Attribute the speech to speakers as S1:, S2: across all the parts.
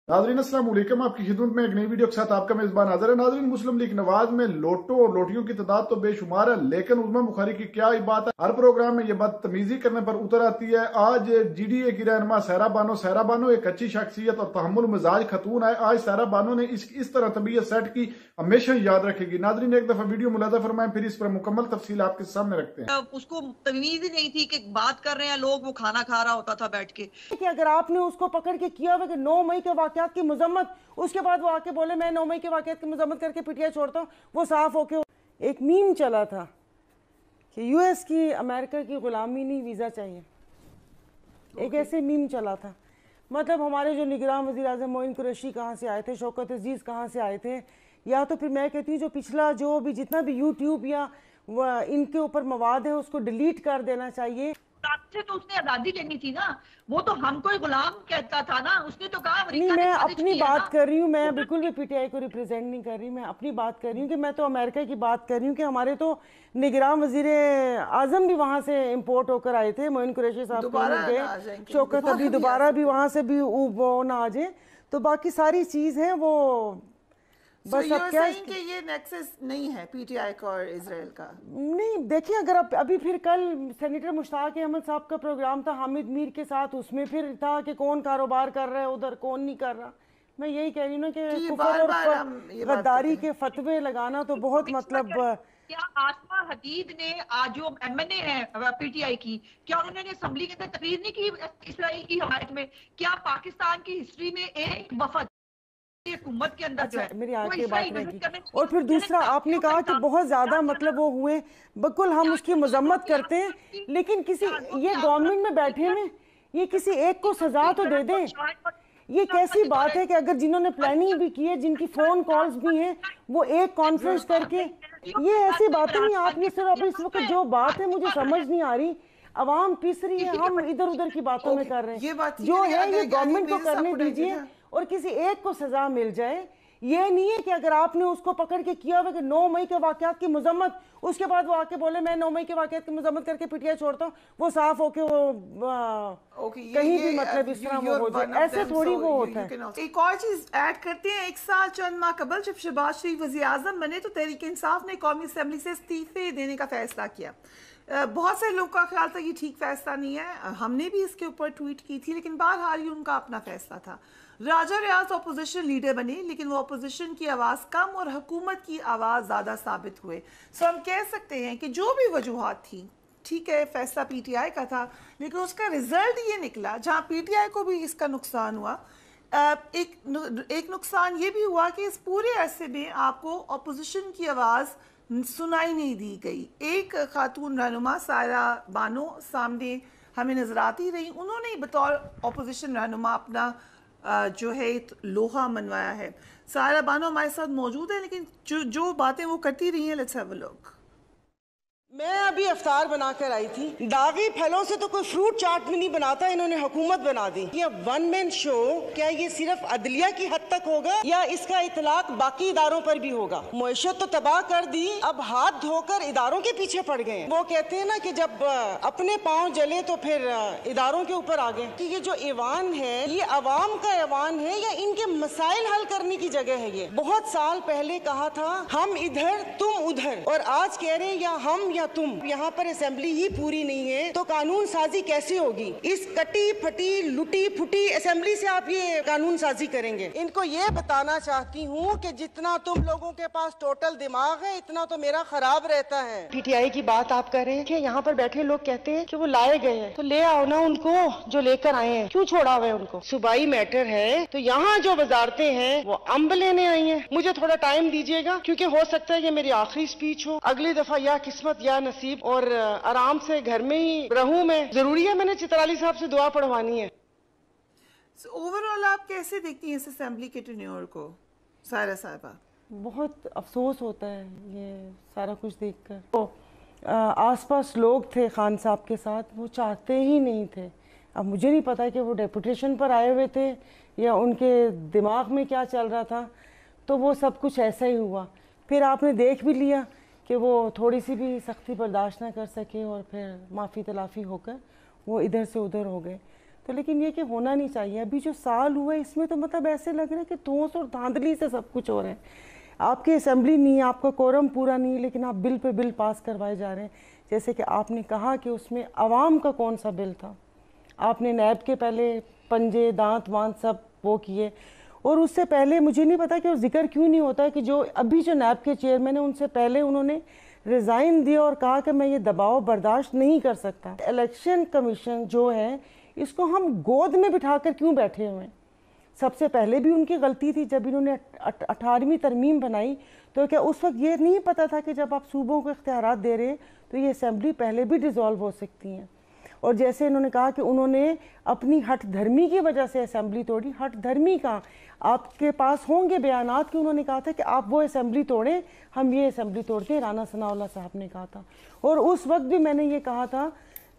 S1: नाज़रीन अस्सलाम वालेकुम, आपकी खिदमत में एक नई वीडियो के साथ आपका मेजबान हाजिर है। नाज़रीन, मुस्लिम लीग नवाज में लोटो और लोटियों की तादाद तो बेशुमार है, लेकिन उज़्मा बुखारी की क्या ही बात है। हर प्रोग्राम में ये बदतमीजी करने पर उतर आती है। आज GDA की रहनुमा सहरा बानो एक अच्छी शख्सियत और तहम्मुल मिजाज खतून है। आज सहरा बानो ने इस तरह तबीयत सेट की, हमेशा याद रखेगी। नाज़रीन, एक दफा वीडियो मुलाजा फरमाएं, फिर इस पर मुकम्मल तफसील आपके सामने रखते हैं।
S2: उसको तमीज ही नहीं थी कि बात कर रहे हैं लोग, वो खाना खा रहा होता था बैठ के।
S3: कि अगर आपने उसको पकड़ के किया हुआ कि 9 मई के वाकयात की मजम्मत, उसके बाद वो आके बोले मैं 9 मई के वाकयात की मजम्मत करके पिटिया छोड़ता हूँ, वो साफ होके। एक मीम चला था कि US की अमेरिका की गुलामी नहीं, वीज़ा चाहिए। एक ऐसे मीम चला था। मतलब हमारे जो निगरान वज़ीर आज़म मोइन कुरैशी कहाँ से आए थे, शौकत अजीज़ कहाँ से आए थे, या तो फिर मैं कहती हूँ जो पिछला जो भी जितना भी यूट्यूब या इनके ऊपर मवाद है उसको डिलीट कर देना चाहिए।
S2: से तो उसने आजादी लेनी थी ना, वो तो हमको ही गुलाम कहता था ना। उसने तो कहा
S3: नहीं, मैं अपनी बात कर रही हूँ, मैं बिल्कुल भी PTI को रिप्रेजेंट नहीं कर रही, मैं अपनी बात कर रही हूँ कि मैं तो अमेरिका की बात कर रही हूँ कि हमारे तो निगरान वजीर आजम भी वहाँ से इम्पोर्ट होकर आए थे, मोइन कुरैशी साहब गए, शौकत अभी दोबारा भी वहाँ से भी वो ना आ जाए। तो बाकी सारी चीज़ है वो
S4: बस अब क्या कि ये नेक्सस नहीं है PTI का और इजराइल का।
S3: नहीं, देखिए अगर अभी फिर कल सेनेटर मुश्ताक अहमद साहब का प्रोग्राम था हामिद मीर के साथ, उसमें फिर था कि कौन कारोबार कर रहा है उधर, कौन नहीं कर रहा। मैं यही कह रही हूँ ना कि कुफर और गद्दारी के फतवे लगाना तो बहुत मतलब।
S2: क्या आसमा हदीद ने आज जो MNA है PTI की, क्या उन्होंने असेंबली के अंदर तकरीर नहीं की इसराइल की हमायत में? क्या पाकिस्तान की हिस्ट्री में एक वफद हुकूमत के अंदर जो है
S3: मेरी आगे बात रहेगी। और फिर दूसरा आपने कहा कि बहुत ज्यादा मतलब वो हुए, बिल्कुल हम उसकी मजम्मत करते हैं, लेकिन किसी ये गवर्नमेंट में बैठे में ये किसी एक को सजा तो दे दें। ये कैसी बात है कि अगर जिन्होंने प्लानिंग भी की है, जिनकी फोन कॉल्स भी हैं, वो एक कॉन्फ्रेंस करके, ये ऐसी बातें नहीं। आपने सिर्फ इस वक्त जो बात है मुझे समझ नहीं आ रही, अवाम पिस रही है, हम इधर उधर की बातों में कर रहे हैं। जो है ये गवर्नमेंट को करने दीजिए और किसी एक को सजा मिल जाए। ये नहीं है कि अगर आपने उसको पकड़ के किया हुआ कि 9 मई के वाकयात की मजम्मत, उसके बाद वो आके बोले मैं 9 मई के वाकयात की मजम्मत करके पिटिया छोड़ता हूँ, वो साफ होके वो कहीं भी मतलब इस तरह वो हो जाए, ऐसे थोड़ी वो होता है।
S4: एक और चीज ऐड करते हैं, एक साल चंद माह कबल जब शहबाज शरीफ वज़ीर आज़म बने तो तहरीक इंसाफ ने कौमी असम्बली से इस्तीफे देने का फैसला किया। बहुत से लोगों का ख्याल था ये ठीक फैसला नहीं है, हमने भी इसके ऊपर ट्वीट की थी, लेकिन बहरहाल ये उनका अपना फैसला था। राजा रियाज अपोजिशन लीडर बने, लेकिन वो अपोजिशन की आवाज़ कम और हुकूमत की आवाज़ ज़्यादा साबित हुए। सो हम कह सकते हैं कि जो भी वजूहात थी, ठीक है फैसला PTI का था, लेकिन उसका रिजल्ट ये निकला जहाँ PTI को भी इसका नुकसान हुआ। एक नुकसान ये भी हुआ कि इस पूरे अरसे में आपको अपोजिशन की आवाज़ सुनाई नहीं दी गई। एक खातून रहनुमा सायरा बानो सामने हमें नजर आती रही, उन्होंने बतौर अपोजिशन रहनुमा अपना जो है लोहा मनवाया है। सायरा बानो हमारे साथ मौजूद है, लेकिन जो बातें वो करती रही हैं, लेट्स हैव अ लुक।
S3: मैं अभी अफ्तार बनाकर आई थी, दागी फलों से तो कोई फ्रूट चाट भी नहीं बनाता, इन्होंने हुकूमत बना दी। ये वन मैन शो क्या ये सिर्फ अदलिया की हद तक होगा या इसका इतलाक बाकी इदारों पर भी होगा? मुईशत तो तबाह कर दी, अब हाथ धोकर इदारों के पीछे पड़ गए। वो कहते हैं ना कि जब अपने पाँव जले तो फिर इदारों के ऊपर आ गए। कि ये जो ईवान है ये अवाम का ईवान है या इनके मसाइल हल करने की जगह है? ये बहुत साल पहले कहा था हम इधर तुम उधर, और आज कह रहे हैं या हम या तुम। यहाँ पर असेंबली ही पूरी नहीं है तो कानून साजी कैसे होगी? इस कटी फटी लुटी फुटी असेंबली से आप ये कानून साजी करेंगे? इनको ये बताना चाहती हूँ कि जितना तुम लोगों के पास टोटल दिमाग है, इतना तो मेरा खराब रहता है। PTI की बात आप कर रहे हैं कि यहाँ पर बैठे लोग कहते हैं कि वो लाए गए हैं, तो ले आओ ना उनको जो लेकर आए हैं, क्यों छोड़ा हुआ है उनको? सूबाई मैटर है तो यहाँ जो वजारतें हैं वो अम्ब लेने आई हैं। मुझे थोड़ा टाइम दीजिएगा, क्योंकि हो सकता है ये मेरी आखिरी स्पीच हो। अगली दफा या किस्मत या नसीब, और आराम से घर में ही रहूं मैं। जरूरी है मैंने चित्राली साहब से दुआ पढ़वानी है।
S4: ओवरऑल आप कैसे देखती हैं इस असेंबली के टेन्योर को सायरा साहिबा?
S3: बहुत अफसोस होता है ये सारा कुछ देखकर। तो आसपास लोग थे खान साहब के साथ, वो चाहते ही नहीं थे। अब मुझे नहीं पता कि वो डेपुटेशन पर आए हुए थे या उनके दिमाग में क्या चल रहा था, तो वो सब कुछ ऐसा ही हुआ। फिर आपने देख भी लिया कि वो थोड़ी सी भी सख्ती बर्दाश्त ना कर सके और फिर माफ़ी तलाफ़ी होकर वो इधर से उधर हो गए। तो लेकिन ये कि होना नहीं चाहिए। अभी जो साल हुआ है इसमें तो मतलब ऐसे लग रहा है कि ठोस और धांधली से सब कुछ हो रहा है। आपकी असेंबली नहीं है, आपका कोरम पूरा नहीं है, लेकिन आप बिल पे बिल पास करवाए जा रहे हैं। जैसे कि आपने कहा कि उसमें आवाम का कौन सा बिल था, आपने नैब के पहले पंजे दांत वांत सब वो किए, और उससे पहले मुझे नहीं पता कि वो जिक्र क्यों नहीं होता है कि जो अभी जो नैब के चेयरमैन है उनसे पहले उन्होंने रिज़ाइन दिया और कहा कि मैं ये दबाव बर्दाश्त नहीं कर सकता। इलेक्शन कमीशन जो है इसको हम गोद में बिठाकर क्यों बैठे हुए हैं? सबसे पहले भी उनकी गलती थी जब इन्होंने 18वीं तरमीम बनाई, तो क्या उस वक्त ये नहीं पता था कि जब आप सूबों को इख्तियारात दे रहे हैं तो ये असेंबली पहले भी डिज़ोल्व हो सकती हैं? और जैसे इन्होंने कहा कि उन्होंने अपनी हठ धर्मी की वजह से असेंबली तोड़ी, हठ धर्मी का आपके पास होंगे बयानात कि उन्होंने कहा था कि आप वो असेंबली तोड़ें, हम ये असेंबली तोड़ते हैं, राना सनाउल्लाह साहब ने कहा था। और उस वक्त भी मैंने ये कहा था,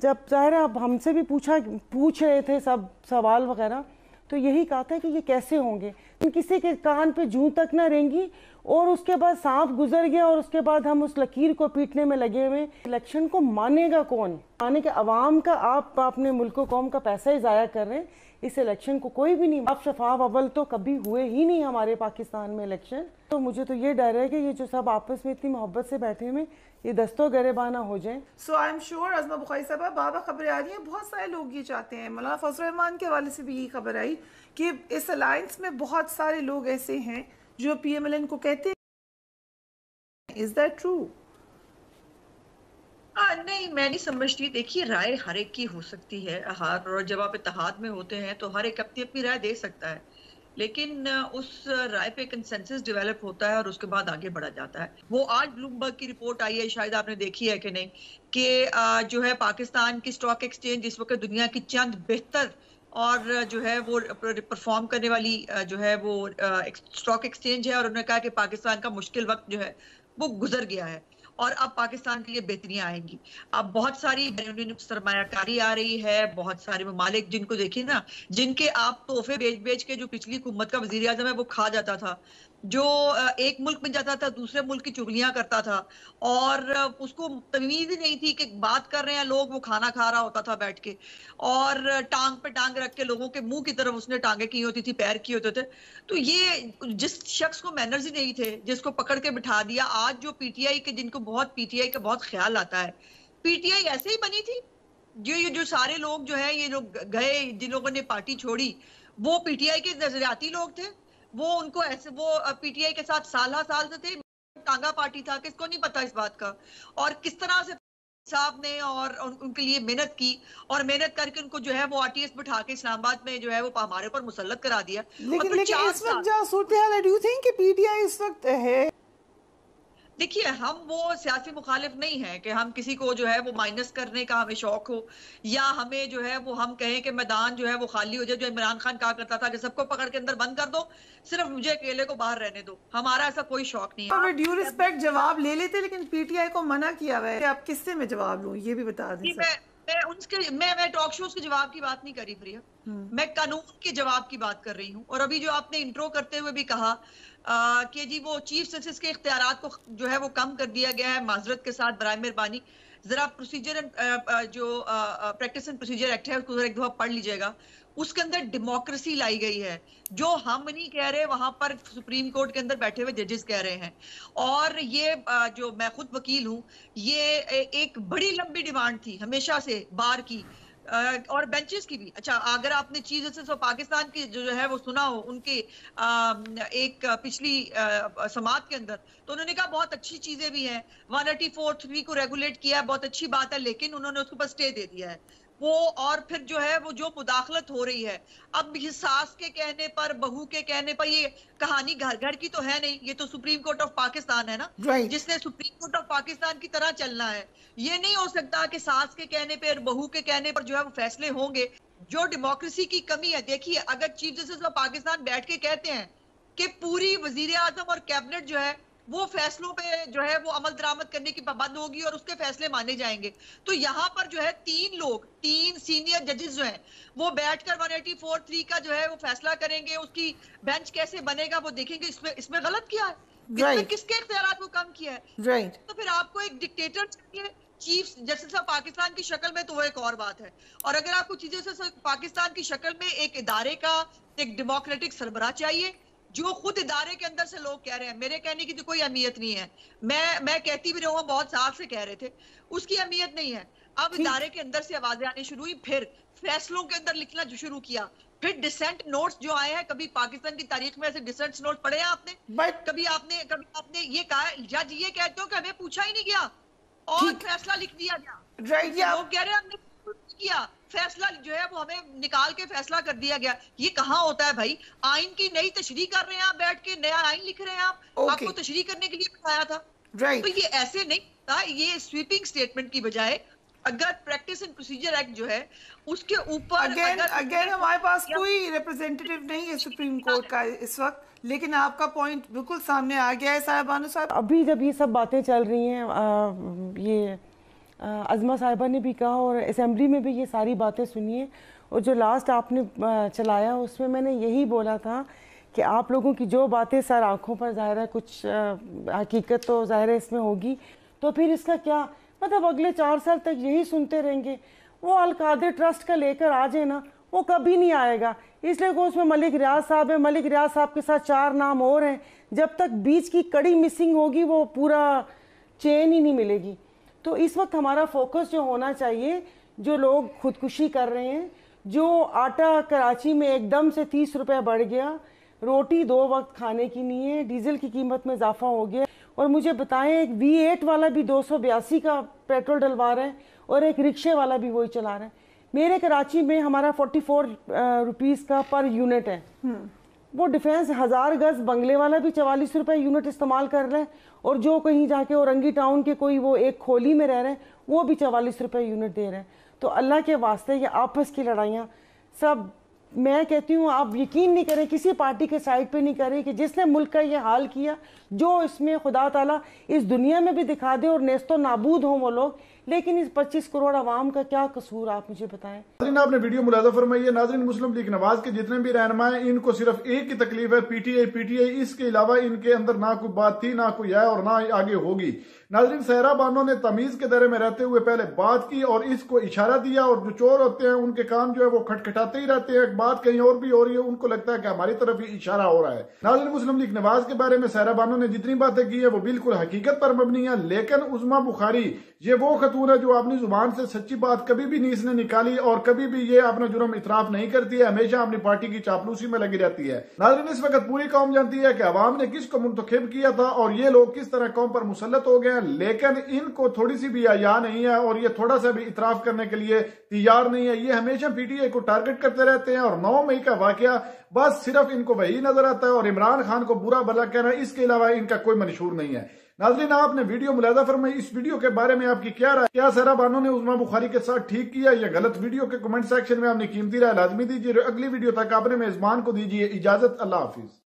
S3: जब ज़ाहिर अब हमसे भी पूछ रहे थे सब सवाल वगैरह, तो यही कहा था कि ये कैसे होंगे, किसी के कान पे जूं तक ना रहेंगी, और उसके बाद सांप गुजर गया और उसके बाद हम उस लकीर को पीटने में लगे हुए। इलेक्शन को मानेगा कौन? माने कि अवाम का, आप अपने मुल्क कौम का पैसा ही ज़ाया कर रहे हैं। इस इलेक्शन को कोई भी नहीं, आप शफाफ अव्वल तो कभी हुए ही नहीं हमारे पाकिस्तान में इलेक्शन। तो मुझे तो ये डर है कि ये जो सब आपस में इतनी मोहब्बत से बैठे हुए ये दस्तों गरेबाना हो जाए।
S4: So I am sure Azma Bukhari साहब, बाबा खबरें आ रही हैं, बहुत सारे लोग ये चाहते हैं। मौलाना फजल रहमान के हवाले से भी यही खबर आई कि इस अलायंस में बहुत सारे लोग ऐसे हैं जो PMLN को कहते हैं। Is that true?
S2: नहीं, मैं नहीं समझती। देखिए, राय हर एक की हो सकती है, और जब आप इत्तेहाद में होते हैं तो हर एक अपनी अपनी राय दे सकता है, लेकिन उस राय पे कंसेंसस डेवलप होता है और उसके बाद आगे बढ़ा जाता है। वो आज ब्लूमबर्ग की रिपोर्ट आई है, शायद आपने देखी है कि नहीं, कि जो है पाकिस्तान की स्टॉक एक्सचेंज इस वक्त दुनिया की चंद बेहतर और जो है वो परफॉर्म करने वाली जो है वो स्टॉक एक्सचेंज है, और उन्होंने कहा कि पाकिस्तान का मुश्किल वक्त जो है वो गुजर गया है और अब पाकिस्तान के लिए बेहतरियां आएंगी। अब बहुत सारी सरमायाकारी आ रही है, बहुत सारे ममालिक जिनको देखिए ना, जिनके आप तोहफे बेच बेच के, जो पिछली हुकूमत का वजीर आजम है वो खा जाता था, जो एक मुल्क में जाता था दूसरे मुल्क की चुगलियां करता था और उसको तमीज ही नहीं थी कि बात कर रहे हैं लोग, वो खाना खा रहा होता था बैठ के, और टांग पे टांग रख के लोगों के मुंह की तरफ उसने टांगे की होती थी, पैर किए होते थे। तो ये जिस शख्स को मैनर्स ही नहीं थे, जिसको पकड़ के बिठा दिया। आज जो PTI के, जिनको बहुत PTI का बहुत ख्याल आता है, PTI ऐसे ही बनी थी। जो सारे लोग जो है, ये लोग गए, जिन लोगों ने पार्टी छोड़ी, वो PTI के नजरियाती लोग थे। वो उनको ऐसे, वो PTI के साथ साल से थे, टांगा पार्टी था, किसको नहीं पता इस बात का। और किस तरह से साहब ने और उनके लिए मेहनत की, और मेहनत करके उनको जो है वो RTS बिठा के इस्लामाबाद में जो है वो हमारे ऊपर मुसल्लत करा दिया।
S4: लेकिन इस वक्त जो सूरत हाल है, डू यू थिंक कि PTI इस वक्त है?
S2: देखिए, हम वो सियासी मुखालिफ नहीं है कि हम किसी को जो है वो माइनस करने का हमें शौक हो, या हमें जो है वो हम कहें कि मैदान जो है वो खाली हो जाए। जो इमरान खान कहा करता था कि सबको पकड़ के अंदर बंद कर दो, सिर्फ मुझे अकेले को बाहर रहने दो। हमारा ऐसा कोई शौक नहीं है।
S4: ड्यू रिस्पेक्ट जवाब ले लेते, लेकिन PTI को मना किया हुआ है। आप किससे में जवाब लूं, ये भी बता दें।
S2: मैं टॉक शोज के जवाब की बात नहीं कर रही प्रिया, मैं कानून के जवाब की बात कर रही हूँ। और अभी जो आपने इंट्रो करते हुए भी कहा कि जी वो चीफ जस्टिस के इख्तियारात को जो है वो कम कर दिया गया है, माजरत के साथ, बराए मेहरबानी जरा प्रोसीजर जो प्रैक्टिस एंड प्रोसीजर एक्ट है उसको एक दफा पढ़ लीजिएगा। उसके अंदर डेमोक्रेसी लाई गई है, जो हम नहीं कह रहे, वहां पर सुप्रीम कोर्ट के अंदर बैठे हुए जजेस कह रहे हैं। और ये जो मैं खुद वकील हूँ, ये एक बड़ी लंबी डिमांड थी हमेशा से बार की और बेंचेस की भी। अच्छा, अगर आपने चीफ जस्टिस ऑफ पाकिस्तान की जो है वो सुना हो, उनके एक पिछली समाअत के अंदर, तो उन्होंने कहा बहुत अच्छी चीजें भी हैं, 184(3) को रेगुलेट किया है, बहुत अच्छी बात है, लेकिन उन्होंने उसके ऊपर स्टे दे दिया है वो। और फिर जो है वो जो मुदाखलत हो रही है, अब ये सास के कहने पर, बहू के कहने पर, ये कहानी घर घर की तो है नहीं, ये तो सुप्रीम कोर्ट ऑफ पाकिस्तान है ना, जिसने सुप्रीम कोर्ट ऑफ पाकिस्तान की तरह चलना है। ये नहीं हो सकता कि सास के कहने पर, बहू के कहने पर जो है वो फैसले होंगे। जो डेमोक्रेसी की कमी है, देखिए, अगर चीफ जस्टिस ऑफ पाकिस्तान बैठ के कहते हैं कि पूरी वजीर आजम और कैबिनेट जो है वो फैसलों पे जो है वो अमल दरामद करने की पाबंद होगी और उसके फैसले माने जाएंगे, तो यहाँ पर जो है तीन सीनियर जजेस जो हैं वो बैठकर 184(3) का जो है वो फैसला करेंगे, उसकी बेंच कैसे बनेगा वो देखेंगे। इसमें गलत किया है, इसमें किसके इख्तियारात को कम किया है।
S4: राइट।
S2: तो फिर आपको एक डिक्टेटर चाहिए चीफ जस्टिस ऑफ पाकिस्तान की शक्ल में, तो वो एक और बात है। और अगर आपको चीजों से पाकिस्तान की शक्ल में एक इदारे का एक डेमोक्रेटिक सरबराह चाहिए, जो खुद इदारे के अंदर से लोग कह रहे हैं, मेरे कहने की तो कोई अहमियत नहीं है, मैं कहती भी रहूं, बहुत साल से कह रहे थे, उसकी अहमियत नहीं है। अब इदारे के अंदर से आवाजें आनी शुरू हुई, फिर फैसलों के अंदर लिखना शुरू किया, फिर डिसेंट नोट्स जो आए हैं, कभी पाकिस्तान की तारीख में ऐसे डिसेंट नोट्स पढ़े हैं आपने? कभी आपने ये कहा, जज ये कहते हो कि हमें पूछा ही नहीं गया और फैसला लिख दिया गया। लोग कह रहे हैं हमने किया, फैसला जो है वो हमें निकाल के फैसला कर दिया गया। ये कहाँ होता है भाई? आइन की नई तशरीह कर रहे हैं आप, बैठ के नया आइन लिख रहे हैं आप, आपको तशरीह करने के लिए बताया था। तो ये ऐसे नहीं था, ये स्वीपिंग स्टेटमेंट की बजाय अगर प्रैक्टिस एंड प्रोसीजर एक्ट जो है उसके ऊपर
S4: अगेन हमारे पास कोई रिप्रेजेंटेटिव नहीं है सुप्रीम कोर्ट का इस वक्त, लेकिन आपका पॉइंट बिल्कुल सामने आ गया है साहब बानो साहब।
S3: अभी जब ये सब बातें चल रही हैं, ये अज़मा साहिबा ने भी कहा और असेंबली में भी ये सारी बातें सुनी है, और जो लास्ट आपने चलाया उसमें मैंने यही बोला था कि आप लोगों की जो बातें सर आंखों पर ज़ाहिर है, कुछ हकीकत तो ज़ाहिर है इसमें होगी, तो फिर इसका क्या मतलब अगले 4 साल तक यही सुनते रहेंगे। वो अल-कादिर ट्रस्ट का लेकर आ जाए ना, वो कभी नहीं आएगा, इसलिए को उसमें मलिक रियाज साहब है, मलिक रियाज साहब के साथ 4 नाम और हैं। जब तक बीच की कड़ी मिसिंग होगी वो पूरा चेन ही नहीं मिलेगी। तो इस वक्त हमारा फोकस जो होना चाहिए, जो लोग खुदकुशी कर रहे हैं, जो आटा कराची में एकदम से 30 रुपये बढ़ गया, रोटी 2 वक्त खाने की नहीं है, डीजल की कीमत में इजाफा हो गया, और मुझे बताएं एक V8 वाला भी 282 का पेट्रोल डलवा रहा है और एक रिक्शे वाला भी वही चला रहा है। मेरे कराची में हमारा 44 रुपीज़ का पर यूनिट है। वो डिफेंस 1000 गज बंगले वाला भी 44 रुपये यूनिट इस्तेमाल कर रहे हैं, और जो कहीं जाके औरंगी टाउन के कोई वो एक खोली में रह रहे हैं वो भी 44 रुपये यूनिट दे रहे हैं। तो अल्लाह के वास्ते ये आपस की लड़ाइयाँ सब, मैं कहती हूँ आप यकीन नहीं करें, किसी पार्टी के साइड पे नहीं करें कि जिसने मुल्क का ये हाल किया, जो इसमें खुदा ताला इस दुनिया में भी दिखा दे और नेस्तो नाबूद हों वो लोग, लेकिन इस 25 करोड़ आवाम का क्या कसूर, आप मुझे बताएं।
S1: नाज़रीन, आपने वीडियो मुलाज़ा फरमाई है। नाज़रीन, मुस्लिम लीग नवाज के जितने भी रहनुमा हैं, इनको सिर्फ एक ही तकलीफ है, पीटीआई। इसके अलावा इनके अंदर ना कोई बात थी, ना कोई है और ना आगे होगी। नाज़रीन, सहरा बानो ने तमीज के दायरे में रहते हुए पहले बात की और इसको इशारा दिया, और जो चोर होते हैं उनके कान जो है वो खटखटाते ही रहते हैं, बात कहीं और भी हो रही है, उनको लगता है कि हमारी तरफ ही इशारा हो रहा है। नाज़रीन, मुस्लिम लीग नवाज के बारे में सहरा बानो ने जितनी बातें की है वो बिल्कुल हकीकत पर मबनी है, लेकिन उस्मा बुखारी ये वो खतून है जो अपनी जुबान से सच्ची बात कभी भी नहीं इसने निकाली और कभी भी ये अपना जुर्म इतराफ नहीं करती है, हमेशा अपनी पार्टी की चापलूसी में लगी रहती है। नाज़रीन, इस वक्त पूरी कौम जानती है कि अवाम ने किसको मुंतखब किया था और ये लोग किस तरह कौम पर मुसल्लत हो गए हैं, लेकिन इनको थोड़ी सी भी हया नहीं है और ये थोड़ा सा भी इतराफ करने के लिए तैयार नहीं है। ये हमेशा पीटीआई को टारगेट करते रहते हैं और 9 मई का वाकया बस सिर्फ इनको वही नजर आता है और इमरान खान को बुरा भला कहना, इसके अलावा इनका कोई मंशूर नहीं है। नाज़रीन, आपने वीडियो मुलाज़ा फरमाई, इस वीडियो के बारे में आपकी क्या राय? क्या सहरा बानो ने उस्मा बुखारी के साथ ठीक किया या गलत? वीडियो के कमेंट सेक्शन में आपने कीमती राय लाजमी दीजिए। अगली वीडियो तक आपने मेजबान को दीजिए इजाजत। अल्लाह हाफिज।